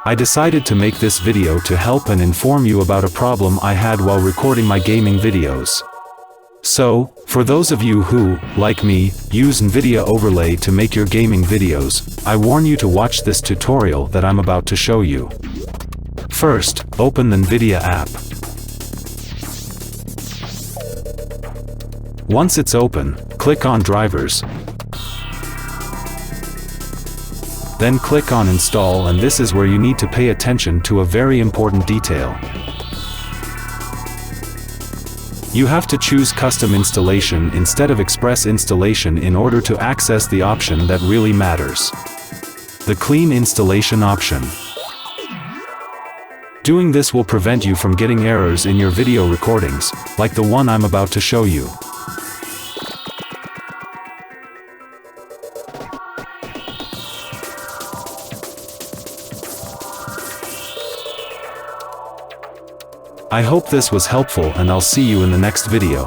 I decided to make this video to help and inform you about a problem I had while recording my gaming videos. So, for those of you who, like me, use NVIDIA Overlay to make your gaming videos, I warn you to watch this tutorial that I'm about to show you. First, open the NVIDIA app. Once it's open, click on Drivers. Then click on Install, and this is where you need to pay attention to a very important detail. You have to choose Custom Installation instead of Express Installation in order to access the option that really matters: the Clean Installation option. Doing this will prevent you from getting errors in your video recordings, like the one I'm about to show you. I hope this was helpful, and I'll see you in the next video.